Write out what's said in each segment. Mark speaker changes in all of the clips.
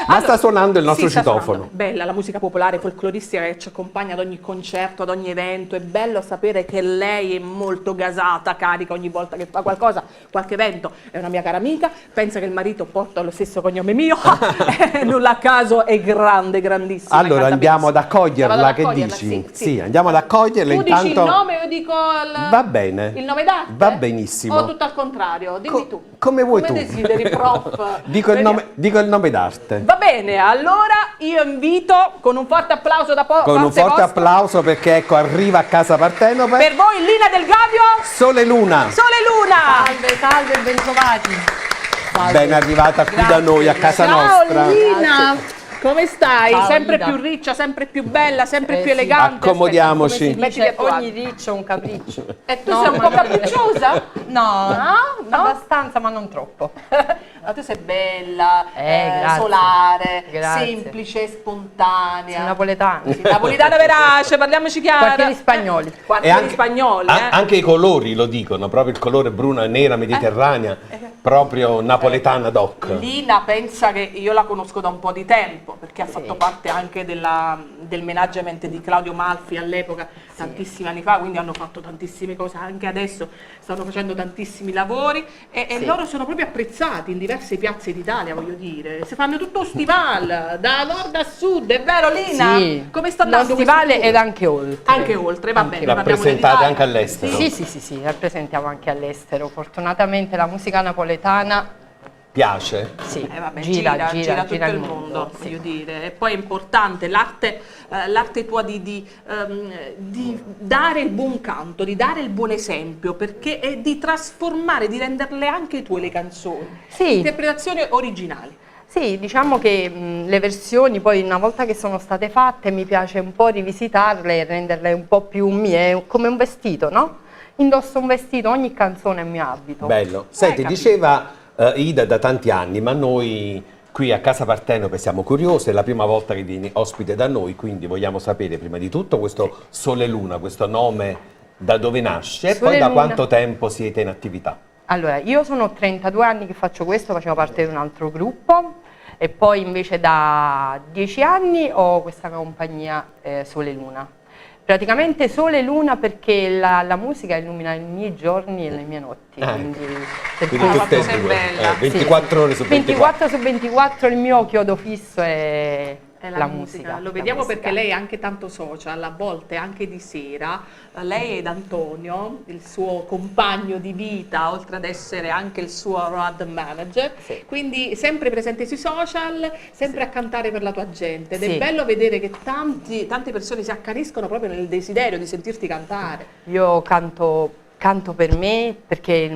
Speaker 1: Ma sta suonando il nostro citofono.
Speaker 2: Suonando. Bella la musica popolare folcloristica che ci accompagna ad ogni concerto, ad ogni evento. È bello sapere che lei è molto gasata, carica ogni volta che fa qualcosa, qualche evento. È una mia cara amica, pensa che il marito porta lo stesso cognome mio, nulla a caso, è grande, grandissima.
Speaker 1: Allora andiamo ad accoglierla, che dici? Sì, andiamo ad accoglierla.
Speaker 2: Tu
Speaker 1: intanto...
Speaker 2: dici il nome, io dico
Speaker 1: Va bene.
Speaker 2: il nome d'arte?
Speaker 1: Va benissimo.
Speaker 2: O tutto al contrario? Dimmi tu.
Speaker 1: Come vuoi tu?
Speaker 2: Desideri, prof.
Speaker 1: Dico il nome d'arte.
Speaker 2: Va bene, allora io invito con un forte applauso da
Speaker 1: Con un forte applauso perché ecco arriva a Casa Partenope.
Speaker 2: Per voi Lina Del Gavio.
Speaker 1: Sole Luna.
Speaker 2: Sole Luna.
Speaker 3: Salve, salve, ben trovati.
Speaker 1: Ben arrivata qui da noi a casa nostra.
Speaker 2: Ciao Lina. Come stai?
Speaker 3: Ciao,
Speaker 2: Sempre
Speaker 3: Lina.
Speaker 2: più riccia, sempre più bella, sempre più
Speaker 3: sì.
Speaker 2: elegante.
Speaker 1: Accomodiamoci.
Speaker 2: Aspetta, come si dice?
Speaker 3: Ogni riccio è un capriccio.
Speaker 2: E tu sei un po' capricciosa?
Speaker 3: No,
Speaker 2: No?
Speaker 3: abbastanza, ma non troppo.
Speaker 2: Ma tu sei bella,
Speaker 3: grazie.
Speaker 2: solare,
Speaker 3: Grazie.
Speaker 2: semplice, spontanea.
Speaker 3: Sei napoletano.
Speaker 2: Sì, napolitana verace, parliamoci chiaro.
Speaker 3: Quartieri spagnoli.
Speaker 2: Quartieri spagnoli,
Speaker 1: Anche i colori lo dicono, proprio il colore bruno e nera mediterranea, proprio napoletana doc.
Speaker 2: Lina pensa che io la conosco da un po' di tempo, perché ha fatto parte anche del management di Claudio Malfi all'epoca, tantissimi anni fa, quindi hanno fatto tantissime cose, anche adesso stanno facendo tantissimi lavori e loro sono proprio apprezzati in diverse piazze d'Italia, voglio dire. Si fanno tutto stival, da nord a sud, è vero Lina?
Speaker 3: Sì.
Speaker 2: Come sta andando
Speaker 3: Lo stivale
Speaker 2: questo
Speaker 3: ed anche oltre.
Speaker 2: Anche oltre, va bene.
Speaker 1: Rappresentate anche all'estero?
Speaker 3: Sì, rappresentiamo anche all'estero. Fortunatamente la musica napoletana
Speaker 1: Piace?
Speaker 3: sì,
Speaker 2: Vabbè,
Speaker 3: gira
Speaker 2: tutto il mondo,
Speaker 3: sì.
Speaker 2: voglio dire. E poi è importante l'arte tua di dare il buon canto, di dare il buon esempio, perché è di trasformare, di renderle anche tue le canzoni.
Speaker 3: Sì.
Speaker 2: Interpretazioni originali.
Speaker 3: Sì, diciamo che le versioni poi una volta che sono state fatte mi piace un po' rivisitarle e renderle un po' più mie, come un vestito, no? Indosso un vestito, ogni canzone è il mio abito.
Speaker 1: Bello. Senti, diceva Ida da tanti anni, ma noi qui a Casa Partenope siamo curiosi, è la prima volta che vieni ospite da noi, quindi vogliamo sapere prima di tutto questo Sole Luna, questo nome da dove nasce e poi da quanto tempo siete in attività.
Speaker 3: Allora, io sono 32 anni che faccio questo, facevo parte di un altro gruppo e poi invece da 10 anni ho questa compagnia Sole Luna. Praticamente Sole Luna perché la musica illumina i miei giorni e le mie notti, quindi
Speaker 1: tutte e due, 24 ore su 24.
Speaker 3: 24 su 24 il mio chiodo fisso è la musica.
Speaker 2: Lo vediamo perché lei è anche tanto social, a volte anche di sera. Lei ed Antonio, il suo compagno di vita, oltre ad essere anche il suo road manager, quindi sempre presente sui social, sempre a cantare per la tua gente. Ed è bello vedere che tante persone si accaniscono proprio nel desiderio di sentirti cantare.
Speaker 3: Io canto per me perché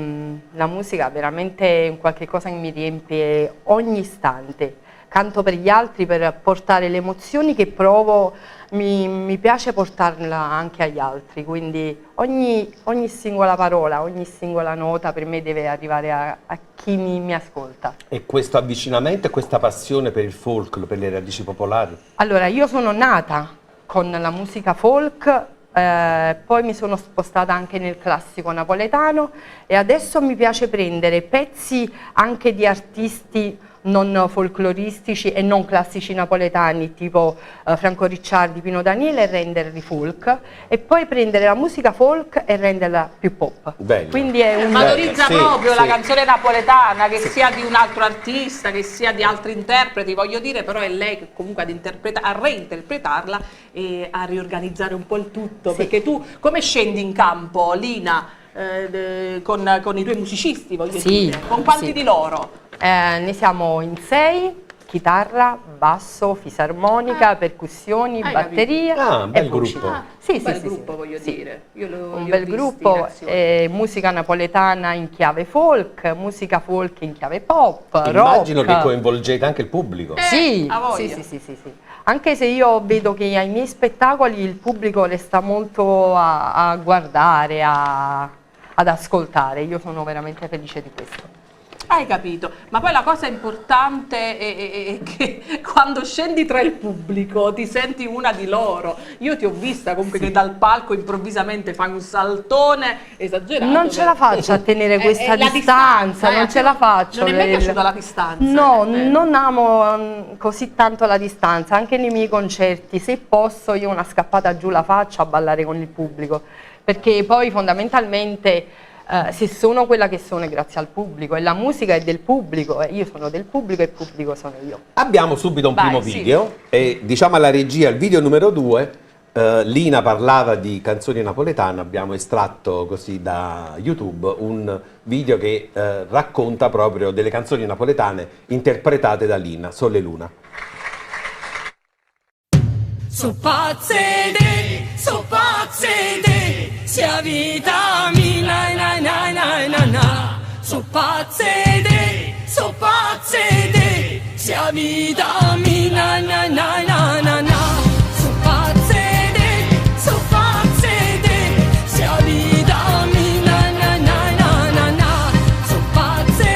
Speaker 3: la musica veramente è un qualche cosa che mi riempie ogni istante. Canto per gli altri per portare le emozioni che provo, mi piace portarla anche agli altri, quindi ogni singola parola, ogni singola nota per me deve arrivare a chi mi ascolta.
Speaker 1: E questo avvicinamento e questa passione per il folk, per le radici popolari?
Speaker 3: Allora, io sono nata con la musica folk, poi mi sono spostata anche nel classico napoletano e adesso mi piace prendere pezzi anche di artisti non folcloristici e non classici napoletani tipo Franco Ricciardi, Pino Daniele e renderli folk e poi prendere la musica folk e renderla più pop.
Speaker 1: Bello.
Speaker 3: Quindi è un
Speaker 2: Valorizza proprio la canzone napoletana, che sia di un altro artista, che sia di altri interpreti, voglio dire, però è lei che comunque a reinterpretarla e a riorganizzare un po' il tutto, perché tu come scendi in campo, Lina, con i tuoi musicisti, voglio dire, con quanti di loro?
Speaker 3: Ne siamo in 6, chitarra, basso, fisarmonica, percussioni, batteria
Speaker 1: bel
Speaker 3: e voci.
Speaker 1: gruppo.
Speaker 3: Sì,
Speaker 2: Bel gruppo, voglio dire.
Speaker 3: Un bel gruppo, musica napoletana in chiave folk, musica folk in chiave pop,
Speaker 1: Immagino
Speaker 3: rock.
Speaker 1: che coinvolgete anche il pubblico.
Speaker 3: Sì,
Speaker 2: a voglia.
Speaker 3: sì. Anche se io vedo che ai miei spettacoli il pubblico resta molto a guardare, ad ascoltare, io sono veramente felice di questo.
Speaker 2: Hai capito, ma poi la cosa importante è che quando scendi tra il pubblico ti senti una di loro. Io ti ho vista comunque che dal palco improvvisamente fai un saltone esagerato.
Speaker 3: Non ce la faccio a tenere questa distanza, non ce la faccio.
Speaker 2: Non è mai piaciuta la distanza?
Speaker 3: No, non amo così tanto la distanza, anche nei miei concerti, se posso io una scappata giù la faccio a ballare con il pubblico, perché poi fondamentalmente se sono quella che sono è grazie al pubblico e la musica è del pubblico e io sono del pubblico e il pubblico sono io.
Speaker 1: Abbiamo subito un primo
Speaker 2: sì.
Speaker 1: video e diciamo alla regia il video numero 2, Lina parlava di canzoni napoletane, abbiamo estratto così da YouTube un video che racconta proprio delle canzoni napoletane interpretate da Lina, Sole e Luna.
Speaker 4: So pazze de, sia vitamina, na na na na na. So pazze de, sia vitamina, na na na na na. So pazze de, sia vitamina, na na na na na. So pazze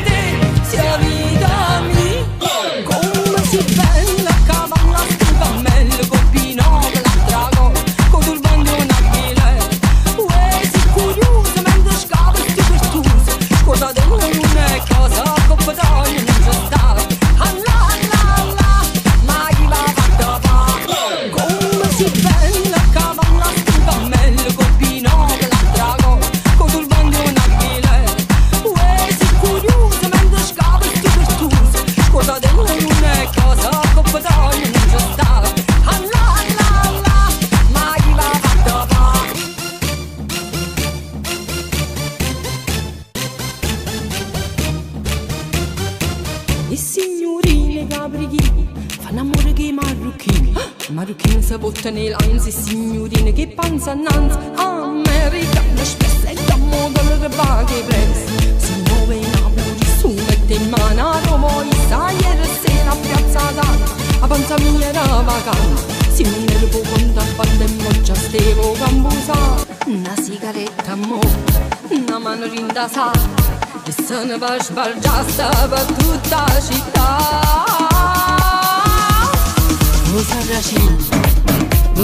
Speaker 4: de, sia vitamina. Come si bella cavalla cammello con binocolo drago con turbando una bile. Uè si curioso mentre scava sti pertuso. Cosa devo non è cosa coppa d'olio non c'è sta. Allah Allah Allah ma chi va fatta fa. Come si bella cavalla cammello con binocolo drago con turbando una bile. Uè si curioso mentre scava sti pertuso. Cosa devo non è cosa coppa d'olio non c'è sta. Allah Allah Allah ma chi va fatta fa. E signorine caprichini fanno amore che i marocchini. I marocchini si portano nei lines. E signorine che panza annanzi americane spesso e da modo che va che presa. Si muove in Napoli su mette in mano a Roma. E sta ieri sera a Piazza Santa a panza mia era vacante. Si non ero poco da banda e mo già stevo cambusa. Una sigaretta mo, una mano rindasata. E se ne va sbalgiata per tutta la città. O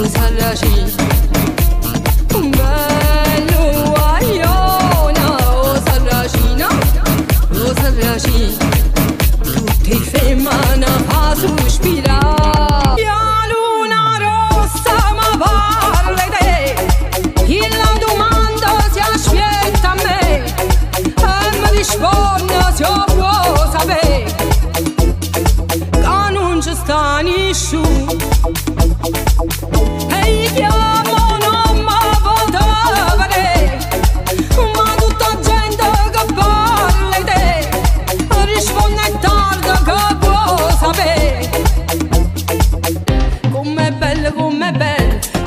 Speaker 4: Sarracino, bello guagliona. O Sarracino, tutte femmine fa sospirare. La luna rossa ma parla di te, e la domanda si aspetta a me. Risponde se vuoi sapere che non ci sta nessuno e io chiamo non mi potrà vedere, ma tutta gente che parla di te risponde tardi che vuoi sapere. Com'è bella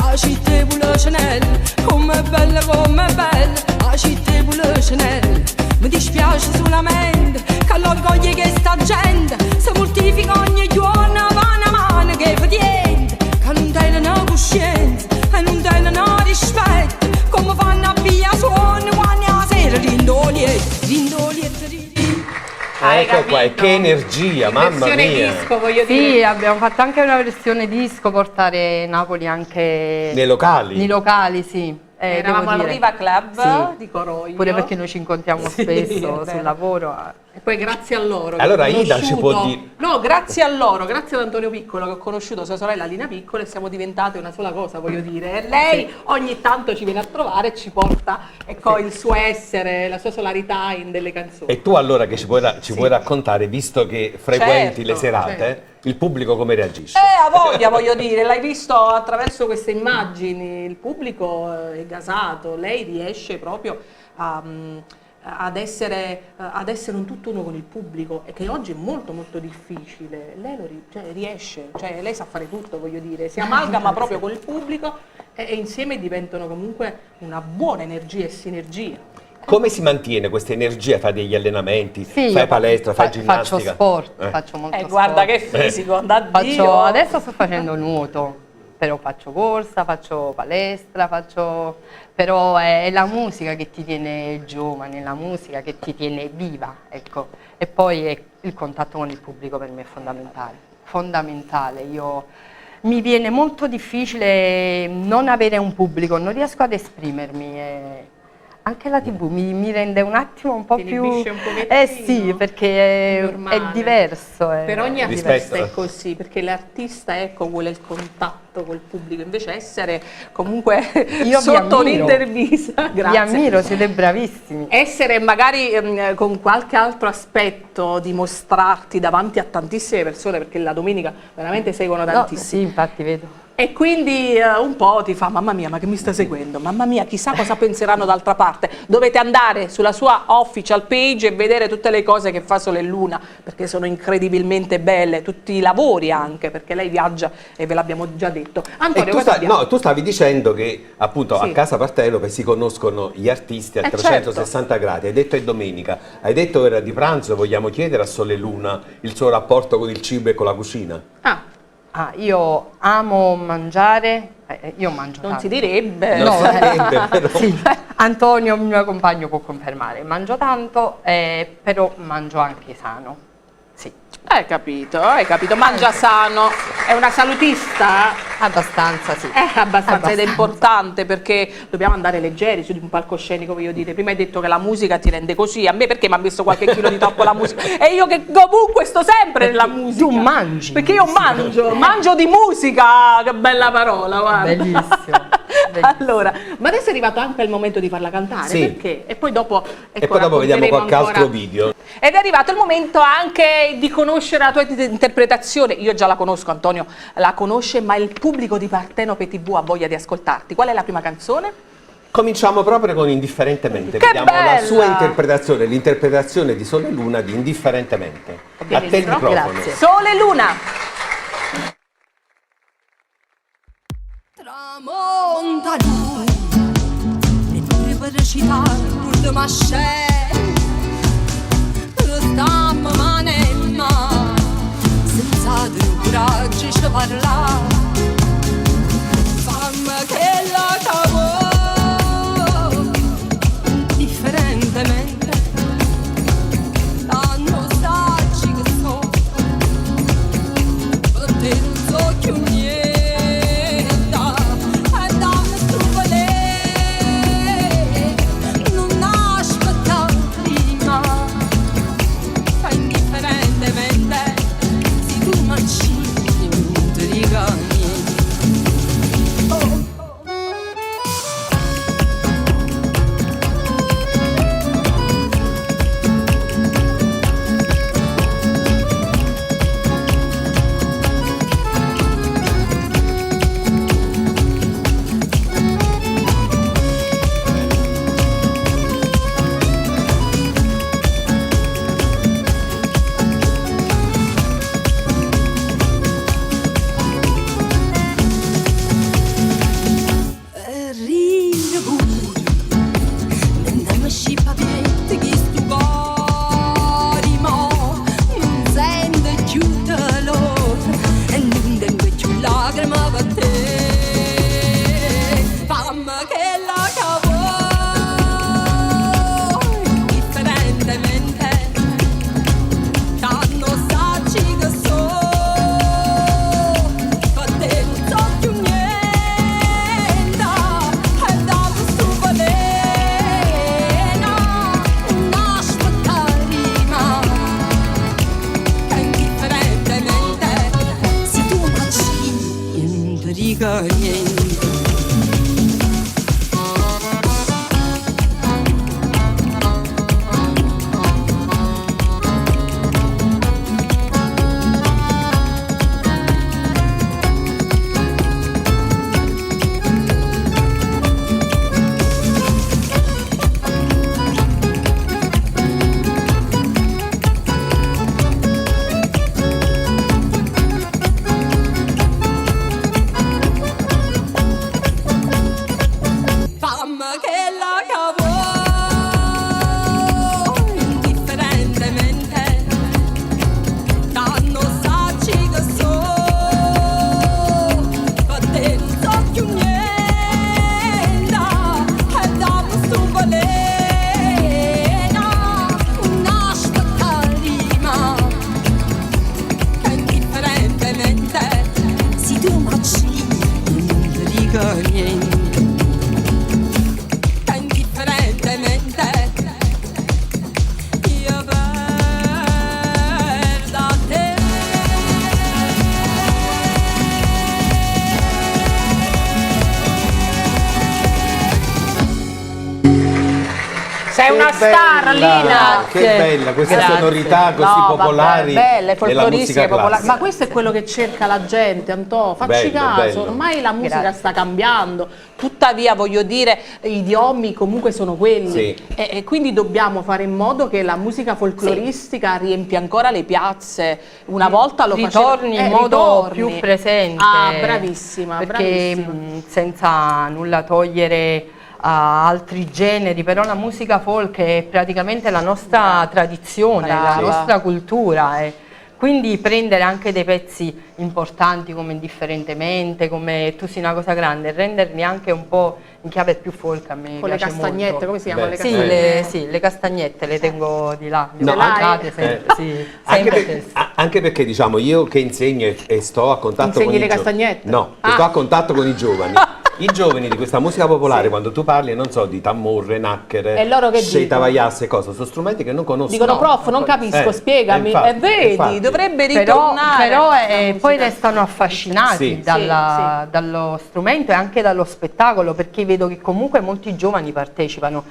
Speaker 4: la città pure Chanel. Com'è bella la città pure Chanel. Mi dispiace solamente che l'orgoglio che sta gente si mortifica ogni giorno va una mano che fa niente, che non tengono coscienza e non tengono rispetto, come fanno a via suono quando la sera rindoliette.
Speaker 1: Ecco qua, e che energia, mamma
Speaker 2: Versione
Speaker 1: mia!
Speaker 2: disco, voglio
Speaker 3: Sì,
Speaker 2: dire.
Speaker 3: abbiamo fatto anche una versione disco, portare Napoli anche
Speaker 1: Nei locali?
Speaker 3: nei locali, sì.
Speaker 2: Eravamo
Speaker 3: devo
Speaker 2: al
Speaker 3: dire.
Speaker 2: Riva Club,
Speaker 3: Sì.
Speaker 2: dico io.
Speaker 3: Pure perché noi ci incontriamo
Speaker 2: Sì,
Speaker 3: spesso
Speaker 2: è vero.
Speaker 3: sul lavoro.
Speaker 2: E poi grazie a loro. che
Speaker 1: Allora,
Speaker 2: ho
Speaker 1: Ida ci può
Speaker 2: conosciuto-
Speaker 1: dire-
Speaker 2: No, grazie a loro, grazie ad Antonio Piccolo che ho conosciuto sua sorella Lina Piccolo e siamo diventate una sola cosa, voglio dire. E lei ogni tanto ci viene a trovare e ci porta il suo essere, la sua solarità in delle canzoni.
Speaker 1: E tu allora che ci puoi raccontare, visto che frequenti
Speaker 2: Certo,
Speaker 1: le serate,
Speaker 2: certo.
Speaker 1: il pubblico come reagisce?
Speaker 2: A voglia, voglio dire, l'hai visto attraverso queste immagini, il pubblico è gasato, lei riesce proprio ad essere un tutt'uno con il pubblico e che oggi è molto molto difficile. Lei riesce, cioè lei sa fare tutto, voglio dire, si amalgama proprio con il pubblico e insieme diventano comunque una buona energia e sinergia.
Speaker 1: Come si mantiene questa energia? Fai degli allenamenti,
Speaker 3: Sì,
Speaker 1: fai
Speaker 3: io
Speaker 1: palestra, fai ginnastica?
Speaker 3: Faccio sport, faccio molto sport.
Speaker 2: Guarda che fisico, da Dio!
Speaker 3: Adesso sto facendo nuoto. però faccio corsa, faccio palestra, però è la musica che ti tiene giovane, la musica che ti tiene viva, ecco. E poi il contatto con il pubblico per me è fondamentale. Mi viene molto difficile non avere un pubblico, non riesco ad esprimermi. Anche la TV mi rende un attimo un po'
Speaker 2: Ti
Speaker 3: più...
Speaker 2: inibisce un pochettino?
Speaker 3: sì, perché è
Speaker 2: Normale.
Speaker 3: diverso.
Speaker 2: Per ogni
Speaker 1: Rispetto.
Speaker 2: artista è così, perché l'artista vuole il contatto col pubblico, invece essere comunque
Speaker 3: Io vi
Speaker 2: sotto
Speaker 3: ammiro.
Speaker 2: un'intervista,
Speaker 3: Vi
Speaker 2: grazie.
Speaker 3: ammiro, siete bravissimi.
Speaker 2: Essere magari con qualche altro aspetto, dimostrarti davanti a tantissime persone, perché la domenica veramente seguono
Speaker 3: No,
Speaker 2: tantissimi.
Speaker 3: sì, infatti vedo.
Speaker 2: E quindi un po' ti fa, mamma mia, ma che mi sta seguendo? Mamma mia, chissà cosa penseranno d'altra parte. Dovete andare sulla sua official page e vedere tutte le cose che fa Sole e Luna, perché sono incredibilmente belle, tutti i lavori anche, perché lei viaggia e ve l'abbiamo già detto. Antonio, cosa abbiamo?
Speaker 1: tu stavi dicendo che appunto
Speaker 2: Sì.
Speaker 1: a Casa Partenope si conoscono gli artisti a
Speaker 2: certo.
Speaker 1: 360 gradi. Hai detto è domenica, hai detto ora di pranzo, vogliamo chiedere a Sole e Luna il suo rapporto con il cibo e con la cucina?
Speaker 3: Io amo mangiare, io mangio
Speaker 2: Non
Speaker 3: tanto.
Speaker 2: si direbbe.
Speaker 1: Non si direbbe, però.
Speaker 3: Sì, Antonio, il mio compagno, può confermare. Mangio tanto, però mangio anche sano. Sì,
Speaker 2: Hai capito. Mangia sano. È una salutista?
Speaker 3: abbastanza sì.
Speaker 2: Abbastanza, ed è importante perché dobbiamo andare leggeri su di un palcoscenico, voglio dire. Prima hai detto che la musica ti rende così, a me perché mi ha messo qualche chilo di troppo la musica? E io che comunque sto sempre nella musica.
Speaker 3: Tu mangi
Speaker 2: Perché io mangio di musica, che bella parola, guarda.
Speaker 3: Bellissimo.
Speaker 2: Allora, ma adesso è arrivato anche il momento di farla cantare,
Speaker 1: Sì.
Speaker 2: perché? E poi dopo,
Speaker 1: E poi dopo vediamo
Speaker 2: racconteremo
Speaker 1: qualche altro
Speaker 2: ancora.
Speaker 1: video.
Speaker 2: Ed è arrivato il momento anche di conoscere la tua interpretazione. Io già la conosco, Antonio la conosce, ma il pubblico di Partenope TV ha voglia di ascoltarti. Qual è la prima canzone?
Speaker 1: Cominciamo proprio con Indifferentemente.
Speaker 2: Che
Speaker 1: Vediamo la
Speaker 2: bella!
Speaker 1: sua interpretazione, l'interpretazione di Sole e Luna di Indifferentemente. A te il
Speaker 2: Benissimo.
Speaker 1: microfono.
Speaker 3: Grazie.
Speaker 2: Sole e Luna.
Speaker 4: Tramonta lui e noi per recitare l'ultima scena restammo mano in mano senza il coraggio di parlare fammi che la cavò differentemente danno saggi che so per te non so più niente.
Speaker 2: è una star, Lina.
Speaker 1: Che bella, queste
Speaker 3: Grazie.
Speaker 1: sonorità così
Speaker 2: No,
Speaker 1: popolari
Speaker 2: vabbè, belle,
Speaker 1: della
Speaker 2: folcloristiche,
Speaker 1: musica
Speaker 2: popolari.
Speaker 1: classica.
Speaker 2: Ma questo è quello che cerca la gente, Antò, facci
Speaker 1: Bello,
Speaker 2: caso,
Speaker 1: bello.
Speaker 2: ormai la musica
Speaker 3: Grazie.
Speaker 2: sta cambiando, tuttavia voglio dire, gli idiomi comunque sono quelli
Speaker 1: Sì.
Speaker 2: e quindi dobbiamo fare in modo che la musica folcloristica riempia ancora le piazze. Una volta lo faceva,
Speaker 3: ritorni in modo
Speaker 2: ritorni.
Speaker 3: più presente.
Speaker 2: Ah, bravissima,
Speaker 3: perché
Speaker 2: bravissima.
Speaker 3: senza nulla togliere a altri generi, però la musica folk è praticamente la nostra tradizione, la
Speaker 2: Brava.
Speaker 3: nostra cultura. Quindi prendere anche dei pezzi importanti come Indifferentemente, come Tu sei una cosa grande, e renderli anche un po' in chiave più folk a me
Speaker 2: Con le
Speaker 3: piace
Speaker 2: castagnette,
Speaker 3: molto.
Speaker 2: come si chiamano
Speaker 1: Beh,
Speaker 2: le
Speaker 3: Sì,
Speaker 2: castagnette?
Speaker 3: le castagnette le tengo di là, le
Speaker 1: No,
Speaker 3: ho guardate
Speaker 2: anche-
Speaker 3: sempre, sì,
Speaker 1: Anche,
Speaker 3: sempre
Speaker 1: per- anche perché diciamo io che insegno e sto a contatto
Speaker 2: Insegni
Speaker 1: con i
Speaker 2: le
Speaker 1: giovani.
Speaker 2: castagnette?
Speaker 1: No,
Speaker 2: Ah.
Speaker 1: sto a contatto con i giovani. I giovani di questa musica popolare, quando tu parli, non so, di tammurre, nacchere,
Speaker 2: E loro che
Speaker 1: sceita
Speaker 2: dicono?
Speaker 1: vaiasse, cosa, sono strumenti che non conoscono.
Speaker 2: Dicono prof, non capisco, spiegami.
Speaker 1: infatti,
Speaker 2: E vedi,
Speaker 1: infatti.
Speaker 2: dovrebbe
Speaker 3: però,
Speaker 2: ritornare.
Speaker 3: però,
Speaker 2: la
Speaker 3: poi
Speaker 2: musica.
Speaker 3: restano affascinati
Speaker 1: Sì.
Speaker 3: dallo strumento e anche dallo spettacolo, perché vedo che comunque molti giovani partecipano.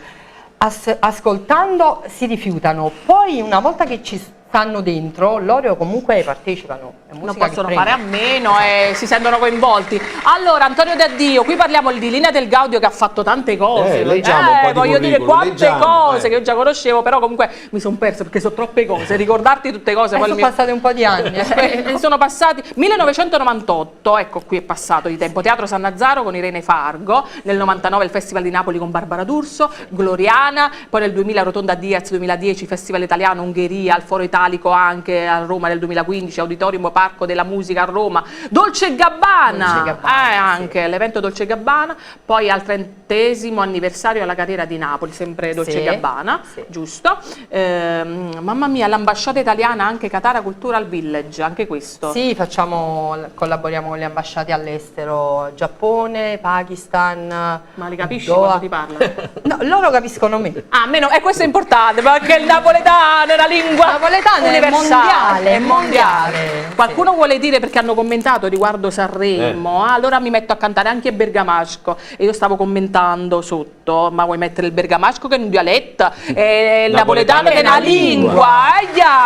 Speaker 3: Ascoltando si rifiutano, poi una volta che ci stanno dentro, loro comunque partecipano. È
Speaker 2: Non
Speaker 3: musica che
Speaker 2: possono
Speaker 3: prende.
Speaker 2: fare a meno e si sentono coinvolti. Allora, Antonio D'Addio, qui parliamo di Lina Del Gaudio che ha fatto tante cose.
Speaker 1: Leggiamo un po' di
Speaker 2: voglio dire
Speaker 1: curriculum,
Speaker 2: quante
Speaker 1: leggiamo,
Speaker 2: cose che io già conoscevo, però comunque mi sono perso perché sono troppe cose. Ricordarti tutte cose. poi il
Speaker 3: sono
Speaker 2: mio-
Speaker 3: passati un po' di anni.
Speaker 2: Sono passati 1998, ecco qui è passato di tempo. Teatro San Nazzaro con Irene Fargo, nel 99 il Festival di Napoli con Barbara D'Urso, Gloriana, poi nel 2000 Rotonda Diaz, 2010 Festival Italiano Ungheria, al Foro Italico anche a Roma nel 2015, Auditorium Parco della Musica a Roma, Dolce Gabbana,
Speaker 3: Dolce Gabbana,
Speaker 2: anche l'evento Dolce Gabbana, poi al 30° anniversario alla carriera di Napoli, sempre Dolce
Speaker 3: Sì,
Speaker 2: Gabbana,
Speaker 3: sì.
Speaker 2: giusto? Mamma mia, l'ambasciata italiana anche Catara Cultural Village, anche questo.
Speaker 3: Sì, collaboriamo con le ambasciate all'estero, Giappone, Pakistan.
Speaker 2: Ma li capisci
Speaker 3: Doha.
Speaker 2: quando ti parla?
Speaker 3: No, loro capiscono me.
Speaker 2: Ah, meno, e questo è importante perché il napoletano è una lingua
Speaker 3: Napoletano è
Speaker 2: universale,
Speaker 3: mondiale, mondiale.
Speaker 2: Qualcuno vuole dire, perché hanno commentato riguardo Sanremo, allora mi metto a cantare anche Bergamasco e io stavo commentando sotto, ma vuoi mettere il Bergamasco che è un dialetto e il napoletano che è una lingua?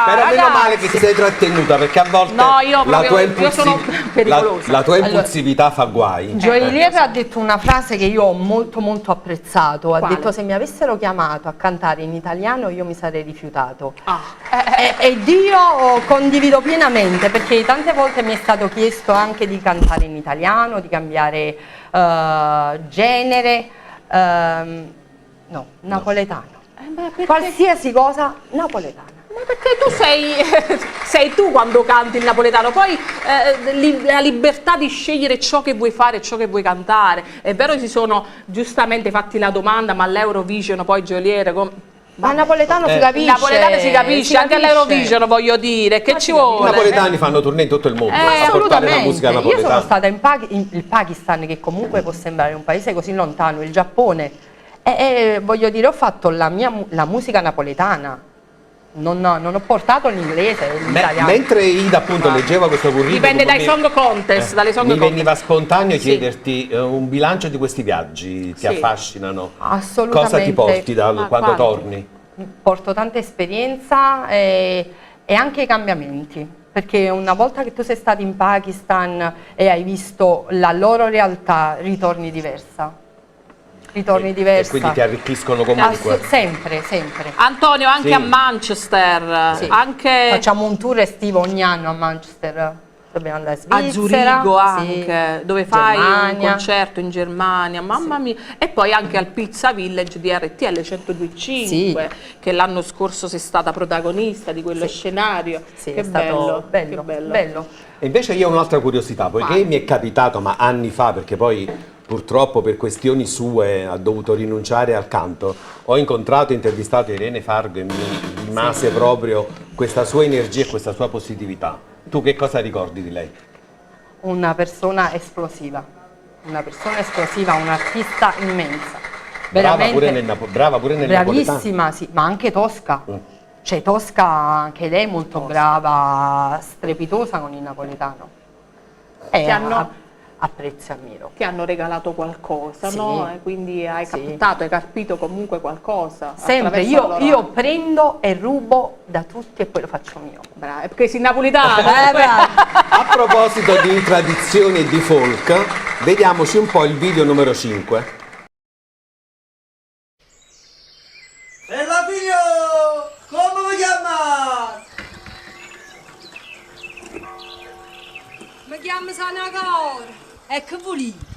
Speaker 1: Però meno
Speaker 2: ragazzi.
Speaker 1: male che ti sei trattenuta, perché a volte
Speaker 2: No, io
Speaker 1: la
Speaker 2: proprio-
Speaker 1: tua
Speaker 2: io sono pericolosa.
Speaker 1: la tua impulsività fa guai.
Speaker 3: Joy Lieve ha detto una frase che io ho molto apprezzato, ha
Speaker 2: Quale?
Speaker 3: detto: se mi avessero chiamato a cantare in italiano io mi sarei rifiutato.
Speaker 2: Ah.
Speaker 3: Ed io condivido pienamente, perché tante volte mi è stato chiesto anche di cantare in italiano, di cambiare genere, no, napoletano. Qualsiasi cosa, napoletano.
Speaker 2: Ma perché tu sei tu quando canti il napoletano, poi la libertà di scegliere ciò che vuoi fare e ciò che vuoi cantare. È vero, si sono giustamente fatti la domanda, ma all'Eurovision poi Geoliere...
Speaker 3: Ma napoletano si
Speaker 2: Il
Speaker 3: capisce.
Speaker 2: napoletano si capisce, anche all'Eurovision voglio dire, che ci
Speaker 1: I
Speaker 2: vuole?
Speaker 1: napoletani fanno tournée in tutto il mondo a portare la
Speaker 3: Assolutamente.
Speaker 1: musica
Speaker 3: Io sono
Speaker 1: napoletana.
Speaker 3: stata in il Pakistan, che comunque può sembrare un paese così lontano, il Giappone, e voglio dire, ho fatto la musica napoletana. Non ho portato l'inglese, l'italiano.
Speaker 1: Mentre Ida appunto leggeva questo curriculum,
Speaker 2: Dipende dai song contest, dalle song
Speaker 1: mi
Speaker 2: contest.
Speaker 1: veniva spontaneo
Speaker 2: Sì.
Speaker 1: chiederti un bilancio di questi viaggi, ti
Speaker 2: Sì.
Speaker 1: affascinano?
Speaker 3: Assolutamente.
Speaker 1: Cosa ti porti
Speaker 2: Ma
Speaker 1: quando
Speaker 2: quanti?
Speaker 1: torni?
Speaker 3: Porto tanta esperienza e anche cambiamenti, perché una volta che tu sei stato in Pakistan e hai visto la loro realtà, ritorni diversa.
Speaker 1: E quindi ti arricchiscono comunque.
Speaker 3: Sempre.
Speaker 2: Antonio, anche
Speaker 1: Sì.
Speaker 2: a Manchester,
Speaker 3: Sì.
Speaker 2: anche
Speaker 3: Facciamo un tour estivo ogni anno a Manchester, dobbiamo andare a
Speaker 2: a
Speaker 3: Svizzera,
Speaker 2: Zurigo,
Speaker 3: sì,
Speaker 2: anche, dove fai un
Speaker 3: Germania.
Speaker 2: concerto in Germania, mamma mia, e poi anche al Pizza Village di RTL 102.5,
Speaker 3: Sì.
Speaker 2: che l'anno scorso sei stata protagonista di quello scenario.
Speaker 3: Sì,
Speaker 2: che
Speaker 3: è stato bello,
Speaker 2: che
Speaker 3: bello.
Speaker 1: E invece io ho un'altra curiosità, poiché
Speaker 2: Vai.
Speaker 1: mi è capitato, ma anni fa, perché poi purtroppo per questioni sue ha dovuto rinunciare al canto, ho incontrato e intervistato Irene Fargo e mi rimase proprio questa sua energia e questa sua positività. Tu che cosa ricordi di lei?
Speaker 3: Una persona esplosiva, un artista immensa.
Speaker 1: Brava pure nel napoletano.
Speaker 3: Bravissima, sì, ma anche tosca. Cioè Tosca, anche lei molto brava, strepitosa con il napoletano.
Speaker 2: Ti hanno-
Speaker 3: apprezzo e ammiro.
Speaker 2: Che hanno regalato qualcosa,
Speaker 3: Sì.
Speaker 2: no? E quindi hai
Speaker 3: Sì.
Speaker 2: captato, hai carpito comunque qualcosa.
Speaker 3: Sempre,
Speaker 2: attraverso la loro
Speaker 3: io
Speaker 2: arte.
Speaker 3: prendo e rubo da tutti e poi lo faccio mio.
Speaker 2: Brava, perché sei napolitana.
Speaker 3: brava.
Speaker 1: A proposito di tradizioni e di folk, vediamoci un po' il video numero 5.
Speaker 5: Bella figlio! Come vi chiama?
Speaker 4: Mi chiamo Sanagor. E che volete?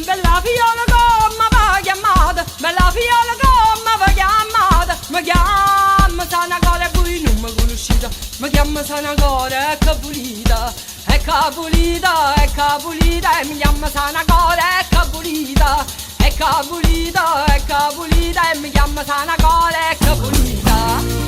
Speaker 4: Bella fiola come va chiamata, bella fiola come va chiamata, mi chiamo Sanagore e voi non mi conoscete, mi chiamo Sanagore e Capulita, e Capulita, e Capulita, e mi chiamo Sanagore e Capulita, e Capulita, e Capulita, e mi chiamo Sanagore e Capulita.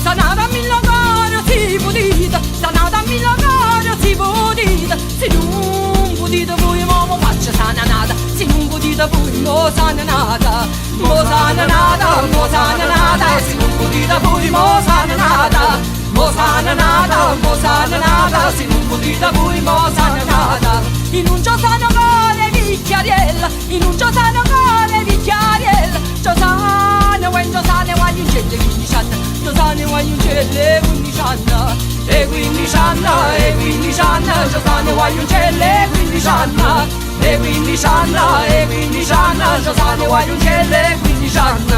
Speaker 4: Sanata a Milano si potete, sanata a Milano si potete, se non potete voi mo faccio sananata, se non potete voi mo sananata, mo sananata, mo sananata, se non potete voi mo sananata, mo sananata, mo sananata, se non potete voi mo sananata, in un giosano con le vicchiariella, in un giosano con le vicchiariella, giosano, when giosano, voglio in gente 15 anni. Giosane voglio celle 15 anni, e 15 anni, e 15 anni, Giosane voglio celle 15 anni, e 15 anni, e 15 anni, Giosane voglio celle 15 anni.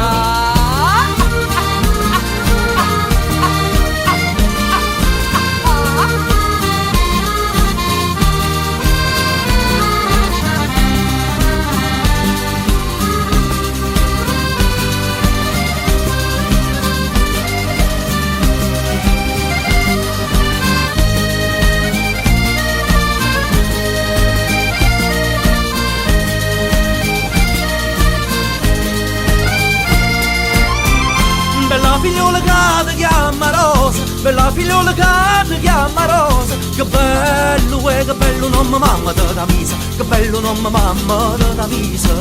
Speaker 5: Bella figliola che ti chiama Rosa, bella figliola che ti chiama Rosa, che bello nome mamma te da misa, che bello nome mamma te da misa,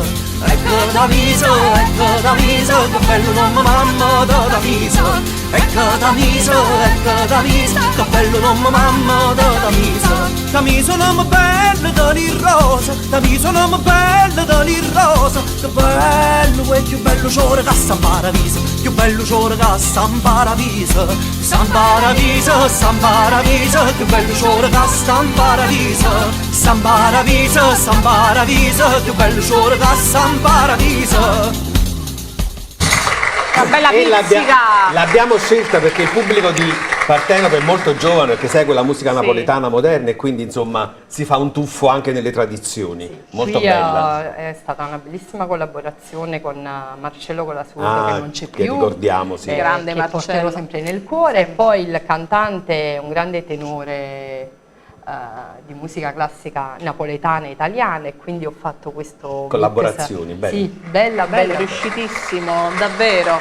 Speaker 5: ecco da misa, ecco da misa, che bello nome mamma te da misa, ecco da misa, ecco da misa, che bello nome mamma te da misa, da misa nome bello da rosa, da misa nome bello da rosa, che bello e più bello c'ora che sta in paradiso, più bello c'ora che sta in paradiso, sta in paradiso, sta in paradiso, che bello c'ora che sta in paradiso, sta in paradiso, sta in paradiso, che bello c'ora che sta in paradiso.
Speaker 2: Una bella
Speaker 1: E
Speaker 2: pizzica.
Speaker 1: l'abbiamo scelta perché il pubblico di Partenope è molto giovane, che segue la musica napoletana moderna e quindi insomma si fa un tuffo anche nelle tradizioni. Molto
Speaker 3: Qui
Speaker 1: bella.
Speaker 3: è stata una bellissima collaborazione con Marcello Colasurdo, che non c'è
Speaker 1: che
Speaker 3: più,
Speaker 1: ricordiamo, sì.
Speaker 2: Grande
Speaker 3: che
Speaker 2: Marcello.
Speaker 3: porterò sempre nel cuore. E poi il cantante è un grande tenore di musica classica napoletana e italiana, e quindi ho fatto questo
Speaker 1: Collaborazioni,
Speaker 3: mix.
Speaker 1: belle.
Speaker 3: Sì, bella,
Speaker 2: Bello,
Speaker 3: bella.
Speaker 2: riuscitissimo, davvero.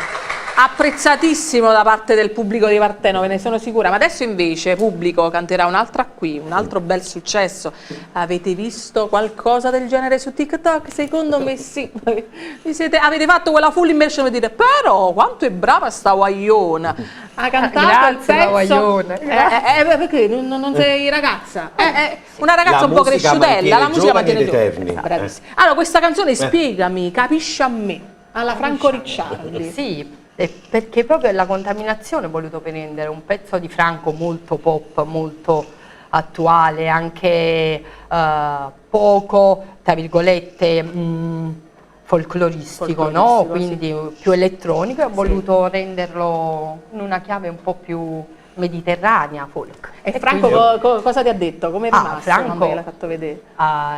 Speaker 2: Apprezzatissimo da parte del pubblico di Partenope, ne sono sicura. Ma adesso invece pubblico canterà un'altra qui, un altro bel successo. Avete visto qualcosa del genere su TikTok? Secondo me sì. Avete fatto quella full immersion per dire però quanto è brava sta guagliona. Ha cantato
Speaker 3: Grazie,
Speaker 2: il pezzo.
Speaker 3: la guagliona.
Speaker 2: Perché non sei ragazza? Una ragazza
Speaker 1: La
Speaker 2: un po'
Speaker 1: musica
Speaker 2: cresciutella,
Speaker 1: mantiene
Speaker 2: la musica
Speaker 1: giovani
Speaker 2: mantiene
Speaker 1: ed
Speaker 2: giovane.
Speaker 1: eterni.
Speaker 2: Bravissima. Allora, questa canzone spiegami, capisci a me, alla Franco Ricciardi.
Speaker 3: Sì, perché proprio è la contaminazione ho voluto prendere, un pezzo di Franco molto pop, molto attuale, anche poco, tra virgolette, folcloristico, no?
Speaker 2: Folcloristico,
Speaker 3: Quindi più elettronico, e ho voluto renderlo in una chiave un po' più mediterranea, folk.
Speaker 2: E Franco
Speaker 3: quindi-
Speaker 2: cosa ti ha detto? Come è
Speaker 3: Ah,
Speaker 2: rimasto?
Speaker 3: Franco-
Speaker 2: Mamma che l'ha fatto vedere.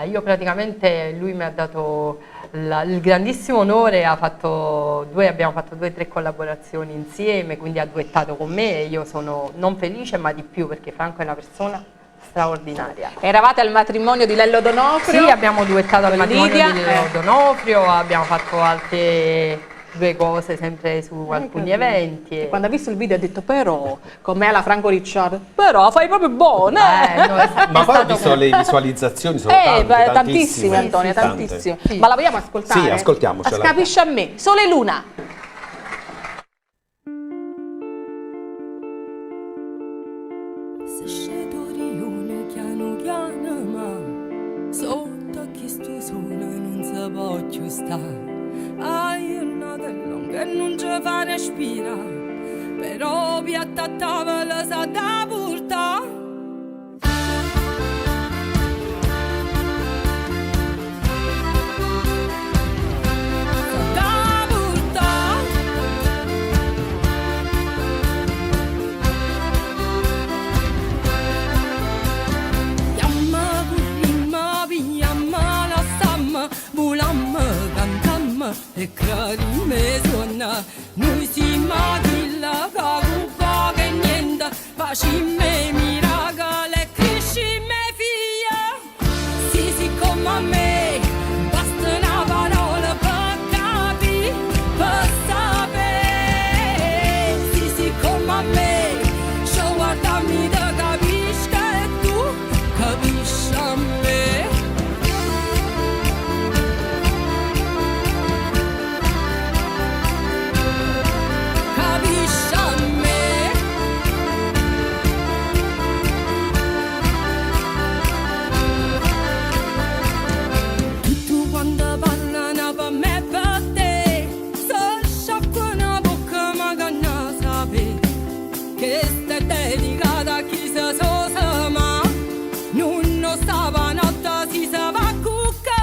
Speaker 3: Io praticamente, lui mi ha dato il grandissimo onore, abbiamo fatto 2 o 3 collaborazioni insieme, quindi ha duettato con me, e io sono non felice ma di più, perché Franco è una persona straordinaria.
Speaker 2: Eravate al matrimonio di Lello D'Onofrio?
Speaker 3: Sì, abbiamo duettato al
Speaker 2: con
Speaker 3: matrimonio
Speaker 2: Lidia,
Speaker 3: di Lello D'Onofrio, abbiamo fatto altre 2 cose sempre su alcuni eventi.
Speaker 2: E quando ha visto il video ha detto però, con me alla Franco Ricciardo, però fai proprio buona.
Speaker 3: No, è
Speaker 1: Ma poi ho
Speaker 3: stato-
Speaker 1: visto le visualizzazioni, sono tante,
Speaker 2: tantissime
Speaker 1: tantissime.
Speaker 2: Antonia,
Speaker 1: Tante.
Speaker 2: tantissime.
Speaker 3: Sì.
Speaker 2: Ma la vogliamo ascoltare?
Speaker 1: Sì, ascoltiamocela.
Speaker 2: Capisci a me, Sole e Luna.
Speaker 4: Se scedo rione piano piano ma sotto a questo sole non si può più stare. Hai una dell'on che non ci fa respirare, però piatta a tavola sa da portare. Sa da portare. Yamma bulimma biyamma la samma bulamma cantamma e clarime suona noi si magilla cagupa che niente facimme miracolo e crescimme figlia sì sì come a me basta una parola per capire per sapere sì sì come a me ci guardami da capisci che tu capisci a me. Capisci a me. Tutto quando parlano per me e per te, se sciacqua una bocca ma che ne sape, che stai dedicata a chi si sosa ma non stava notte si sa va a cucca.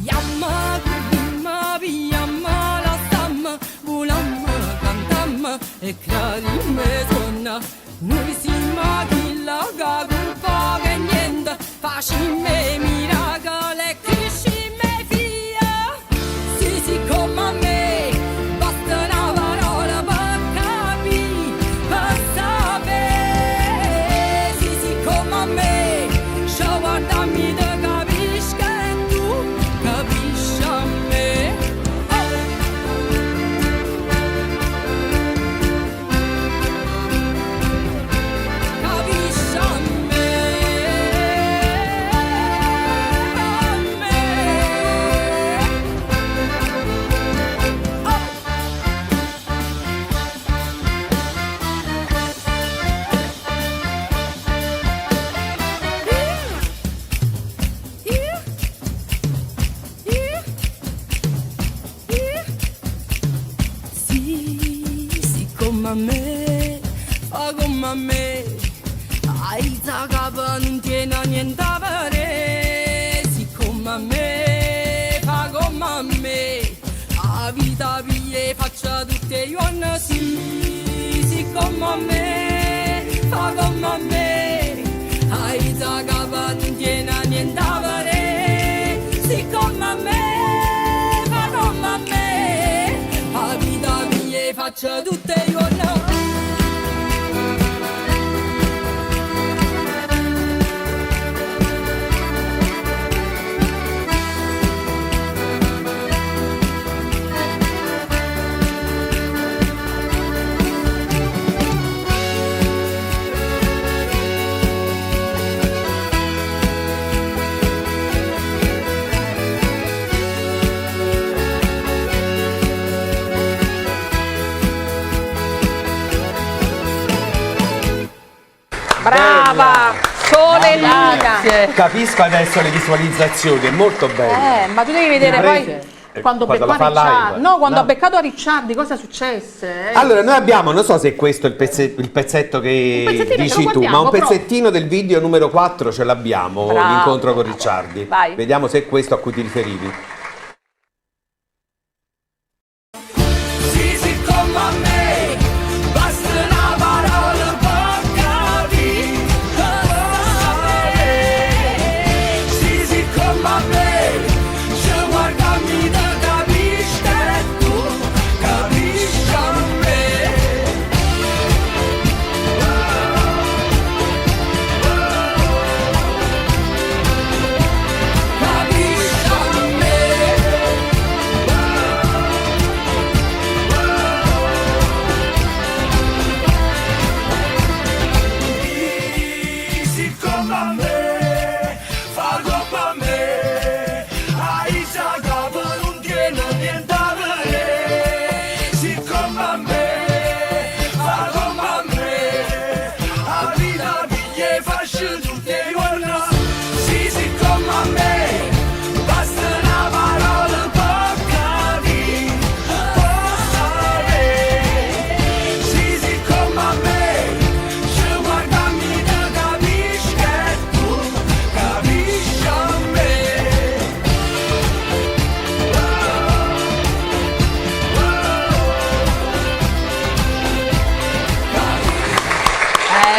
Speaker 4: Yamma kubimma biyamma la stamma bulamma cantamma e clarime suona noi si maghilla che colpa che niente facimme miracolo e crescimme figlia sì sì come a me basta una parola per capire per sapere sì sì come a me ci guardami da capisci che tu capisci a me. Capisci a me, a me. Sì, come a me, fa come a me, hai da capo non tiene niente a fare. Sì, come a me, fa come a me, la vita via faccia tutte i giorni. Sì, come a me, fa come a me, hai da capo non tiene niente a fare. Sì, come a me, fa come a me, la vita mia faccia tutte i giorni.
Speaker 2: Brava! Sole e Luna.
Speaker 3: Grazie.
Speaker 1: Capisco adesso le visualizzazioni, è molto bello.
Speaker 2: Ma tu devi vedere poi quando
Speaker 1: Quando
Speaker 2: beccò
Speaker 1: la fa
Speaker 2: Ricciardi.
Speaker 1: live.
Speaker 2: No, quando
Speaker 1: No.
Speaker 2: ha beccato a Ricciardi, cosa successe?
Speaker 1: Allora, noi abbiamo, non so se questo è il pezzetto che
Speaker 2: Un pezzettino, ce
Speaker 1: dici
Speaker 2: lo
Speaker 1: tu, ma
Speaker 2: guardiamo,
Speaker 1: un pezzettino del video numero 4 ce l'abbiamo,
Speaker 2: Bravo.
Speaker 1: l'incontro con Ricciardi.
Speaker 2: Vai.
Speaker 1: Vediamo se è questo a cui ti riferivi.
Speaker 4: Sì, sì, come a me, basta una parola per capire, per sapere. Sì, sì, come a me, ci guardami da capisci che tu capisci a me.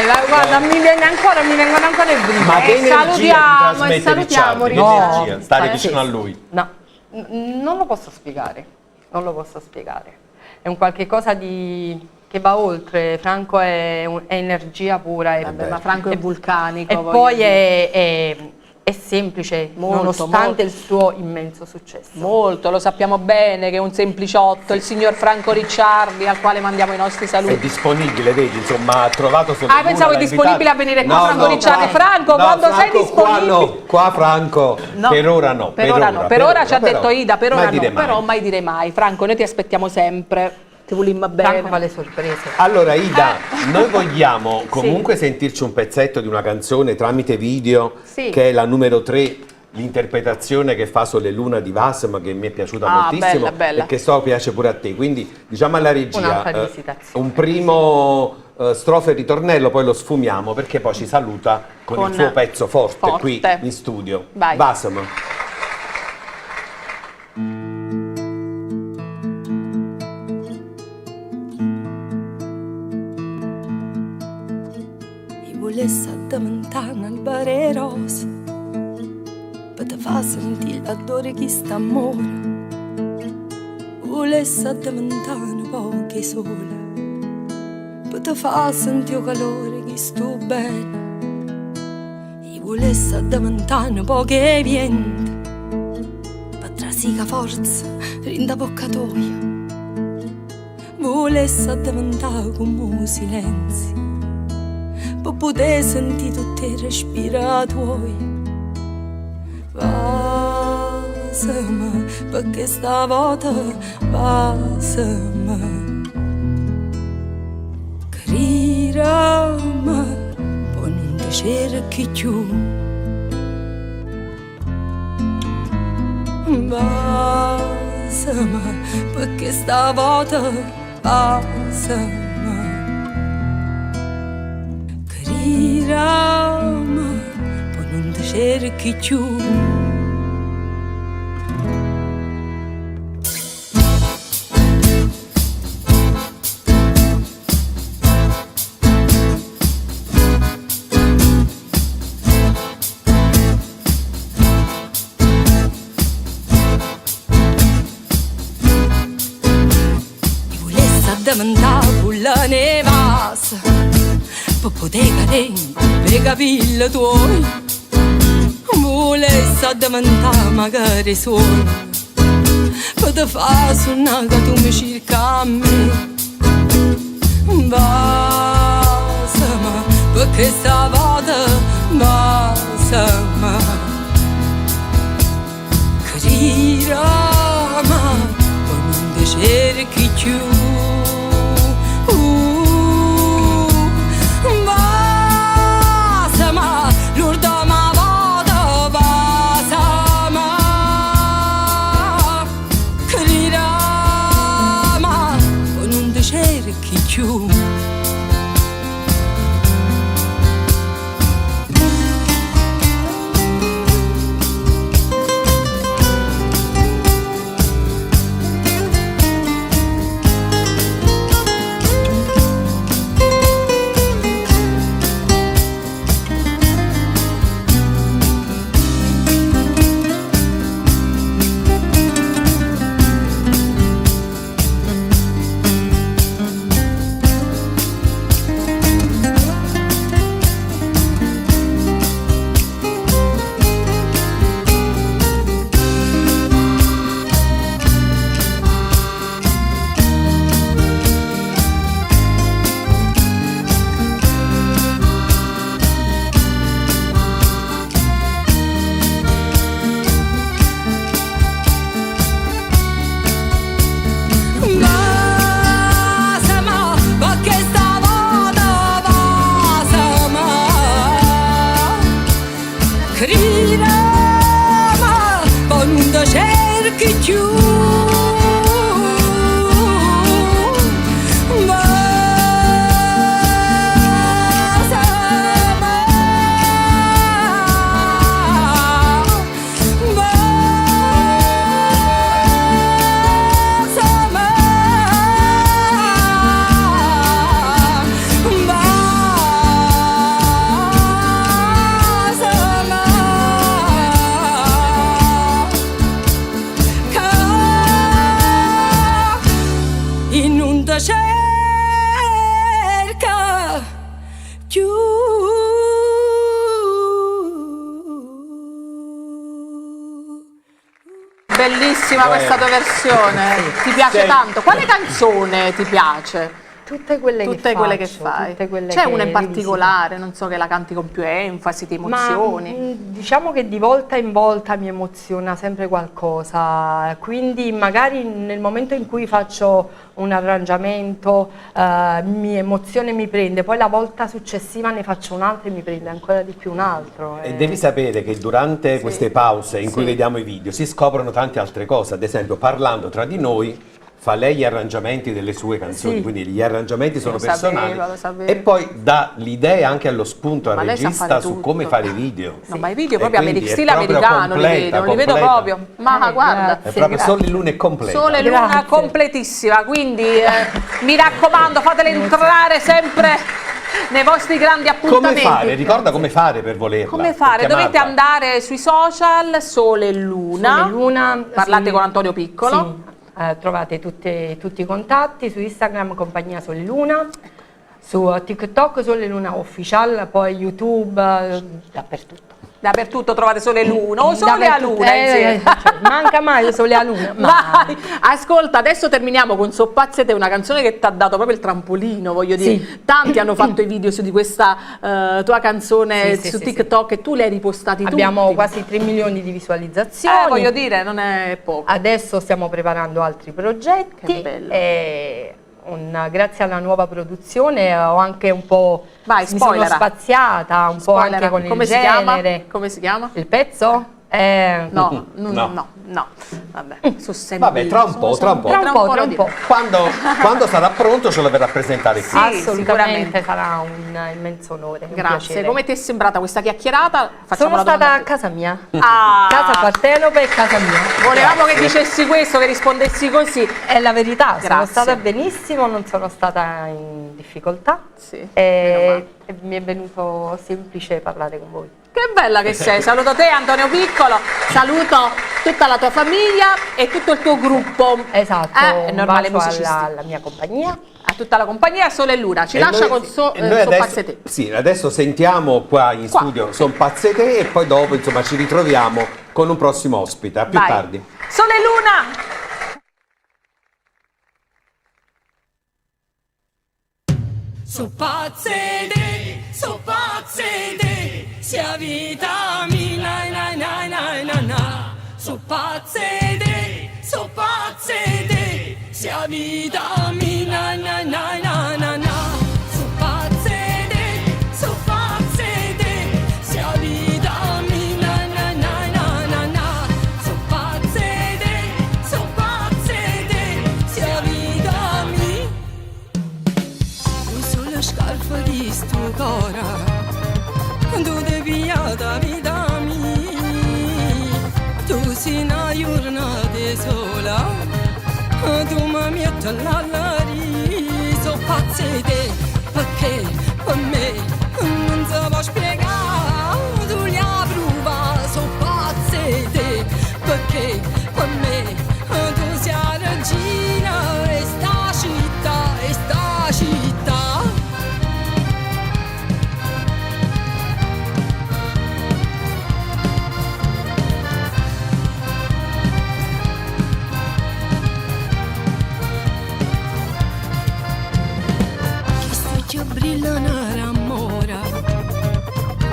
Speaker 3: guarda, mi vengono ancora i brividi.
Speaker 1: Ma che energia ti trasmette
Speaker 3: salutiamo,
Speaker 1: Ricciardi? Che
Speaker 3: no,
Speaker 1: energia? Stare
Speaker 3: pazzesco.
Speaker 1: vicino a lui.
Speaker 3: No, non lo posso spiegare, È un qualche cosa che va oltre. Franco è energia pura.
Speaker 2: Vabbè, ma Franco è vulcanico.
Speaker 3: E
Speaker 2: voglio
Speaker 3: poi
Speaker 2: dire.
Speaker 3: è semplice,
Speaker 2: Molto,
Speaker 3: nonostante
Speaker 2: molto.
Speaker 3: il suo immenso successo.
Speaker 2: Molto, lo sappiamo bene che è un sempliciotto, il signor Franco Ricciardi, al quale mandiamo i nostri
Speaker 1: È
Speaker 2: saluti.
Speaker 1: disponibile, vedi, insomma, ha trovato solo
Speaker 2: Ah, pensavo
Speaker 1: l'ha
Speaker 2: disponibile
Speaker 1: invitato.
Speaker 2: a venire qua, Franco Ricciardi. Franco, quando sei
Speaker 1: Franco,
Speaker 2: disponibile?
Speaker 1: Qua Franco,
Speaker 2: No,
Speaker 1: per ora no.
Speaker 2: Per ora no, per ora ci ha detto Ida, per ora
Speaker 1: mai dire
Speaker 2: no,
Speaker 1: mai.
Speaker 2: però mai dire mai. Franco, noi ti aspettiamo sempre, ti volimmo bene.
Speaker 3: Franco fa le sorprese.
Speaker 1: Allora Ida, noi vogliamo comunque sentirci un pezzetto di una canzone tramite video,
Speaker 2: Sì.
Speaker 1: che è la numero 3, l'interpretazione che fa Sole Luna di Vassam, che mi è piaciuta moltissimo
Speaker 2: bella, bella.
Speaker 1: e che so piace pure a te. Quindi diciamo alla regia
Speaker 3: Un'altra visitazione.
Speaker 1: un primo strofe e ritornello, poi lo sfumiamo perché poi ci saluta con il
Speaker 2: Con
Speaker 1: suo pezzo forte
Speaker 2: forte.
Speaker 1: qui in studio.
Speaker 2: Vai.
Speaker 1: Vassam.
Speaker 4: Io volessi addamantare al bare rosa per te fa sentire l'odore che sta amore. Volessi addamantare un po' che sole per te fa sentire il calore che sto bene. Io volessi addamantare un po' che vento per trasica forza rinda boccatoia. Volessi addamantare come un silenzio per poter sentire tutti i respiri tuoi. Passami, perché stavolta passami. Crirami, poi non ti cerchi più. Passami, perché stavolta passami. Crirami, poi non ti cerchi più. Addamantare con la nevasa per poter cadere per capire tuoi. Volessi addamantare magari solo per te far suonare che tu mi cerca a me. Basami, perché stavolta basami. Crirami, poi non ti cerchi più. Basama, l'ultima volta basama. Crirama, poi non ti cerchi più.
Speaker 2: bellissima questa tua versione. Ti piace
Speaker 1: Sì.
Speaker 2: tanto? Quale canzone ti piace?
Speaker 3: Tutte quelle
Speaker 2: Che
Speaker 3: faccio,
Speaker 2: fai.
Speaker 3: tutte quelle
Speaker 2: C'è
Speaker 3: che
Speaker 2: una in
Speaker 3: rivisito.
Speaker 2: particolare, non so, che la canti con più enfasi, ti emozioni?
Speaker 3: Diciamo che di volta in volta mi emoziona sempre qualcosa, quindi magari nel momento in cui faccio un arrangiamento mi emoziona e mi prende, poi la volta successiva ne faccio un altro e mi prende ancora di più un altro.
Speaker 1: E devi sapere che durante queste pause in cui vediamo i video si scoprono tante altre cose, ad esempio parlando tra di noi fa lei gli arrangiamenti delle sue canzoni,
Speaker 3: Sì.
Speaker 1: quindi gli arrangiamenti sono
Speaker 2: Lo sapevo,
Speaker 1: personali
Speaker 2: lo sapevo.
Speaker 1: e poi dà l'idea anche allo spunto al
Speaker 2: Ma lei sa
Speaker 1: regista
Speaker 2: fare
Speaker 1: su
Speaker 2: tutto.
Speaker 1: come fare i video.
Speaker 2: No, ma i video
Speaker 1: E
Speaker 2: proprio
Speaker 1: quindi
Speaker 2: americani,
Speaker 1: è
Speaker 2: stile
Speaker 1: proprio
Speaker 2: americano li
Speaker 1: completa,
Speaker 2: vedo, li vedo
Speaker 1: completa.
Speaker 2: proprio. Ma guarda,
Speaker 3: grazie.
Speaker 1: È proprio
Speaker 3: grazie.
Speaker 1: Sole Luna e completa.
Speaker 2: Sole Luna
Speaker 3: Grazie.
Speaker 2: completissima, quindi mi raccomando, fatele entrare sempre nei vostri grandi
Speaker 1: Come
Speaker 2: appuntamenti.
Speaker 1: fare? Ricorda come fare per volerla.
Speaker 2: Come
Speaker 1: per
Speaker 2: fare? Dovete
Speaker 1: chiamarla.
Speaker 2: andare sui social, Sole Luna,
Speaker 3: Sole Luna,
Speaker 2: parlate
Speaker 3: sì.
Speaker 2: con Antonio Piccolo.
Speaker 3: Sì, trovate tutti i contatti su Instagram Compagnia Sole Luna, su TikTok Sole Luna Official, poi YouTube, dappertutto.
Speaker 2: Dappertutto trovate Sole Luna o Sole a
Speaker 3: Dappertutto,
Speaker 2: Luna insieme.
Speaker 3: cioè, manca mai il Sole a Luna.
Speaker 2: Vai, ascolta, adesso terminiamo con So pazze te, una canzone che ti ha dato proprio il trampolino, voglio dire.
Speaker 3: Sì.
Speaker 2: Tanti hanno fatto i video su di questa tua canzone
Speaker 3: Sì,
Speaker 2: su
Speaker 3: sì,
Speaker 2: TikTok e tu li hai ripostati
Speaker 3: Abbiamo
Speaker 2: tutti.
Speaker 3: quasi 3 milioni di visualizzazioni.
Speaker 2: Voglio dire, non è poco.
Speaker 3: Adesso stiamo preparando altri progetti.
Speaker 2: Che bello.
Speaker 3: E grazie alla nuova produzione ho anche un po'.
Speaker 2: Vai,
Speaker 3: mi sono
Speaker 2: spoilera.
Speaker 3: spaziata un po'
Speaker 2: Spoiler,
Speaker 3: anche con
Speaker 2: come
Speaker 3: il
Speaker 2: si chiama?
Speaker 3: genere.
Speaker 2: Come si chiama?
Speaker 3: Il pezzo?
Speaker 2: No,
Speaker 1: No.
Speaker 2: no. Vabbè, sono sempre
Speaker 1: Vabbè, tra un po'.
Speaker 3: Tra un po'.
Speaker 1: Quando sarà pronto ce lo verrà a presentare qui.
Speaker 2: Sì,
Speaker 3: Assolutamente
Speaker 2: sicuramente.
Speaker 3: sarà un immenso onore. un
Speaker 2: Grazie.
Speaker 3: piacere.
Speaker 2: Come ti è sembrata questa chiacchierata? Facciamo
Speaker 3: Sono
Speaker 2: la
Speaker 3: stata
Speaker 2: domanda
Speaker 3: a casa mia.
Speaker 2: Ah,
Speaker 3: Casa Partenope e casa mia.
Speaker 2: volevamo che
Speaker 1: Grazie.
Speaker 2: dicessi questo, che rispondessi così.
Speaker 3: È la verità, sono
Speaker 2: Grazie.
Speaker 3: stata benissimo, non sono stata in difficoltà
Speaker 2: Sì, meno
Speaker 3: e mi è venuto semplice parlare con voi.
Speaker 2: Che bella che sei, saluto te Antonio Piccolo, saluto tutta la tua famiglia e tutto il tuo gruppo.
Speaker 3: Esatto,
Speaker 2: È
Speaker 3: un
Speaker 2: normale
Speaker 3: bacio
Speaker 2: musicisti.
Speaker 3: alla mia compagnia.
Speaker 2: A tutta la compagnia Sole Luna, ci
Speaker 1: E
Speaker 2: lascia
Speaker 1: noi-
Speaker 2: con So
Speaker 1: e noi
Speaker 2: pazze te.
Speaker 1: Sì, adesso sentiamo qua in
Speaker 2: Qua.
Speaker 1: studio Son pazze te e poi dopo insomma ci ritroviamo con un prossimo ospite. A più
Speaker 2: Vai.
Speaker 1: tardi.
Speaker 2: Sole Luna!
Speaker 4: So pazze te, sia vita mia, na na na na na. So pazze te, sia vita mia, na na na na na na. So pazze te, sia vita mia, na na na na na na. So pazze te, sia vita mia. Sulla scarpa di sto cora, tu devi da vita mia. Tu sei una giornata sola, tu mi metti all'aria. So pazze te, perché per me non si può spiegare. Tu li hai provato, so pazze te, perché per me tu sei la regina e sta città, e sta città. Che strecchio brilla nell'amore,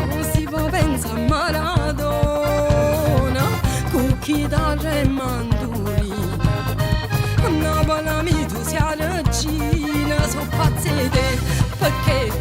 Speaker 4: non si può pensare a Maradona, con chitarra e mandolina. Napoli tu sei la regina, so pazze te, perché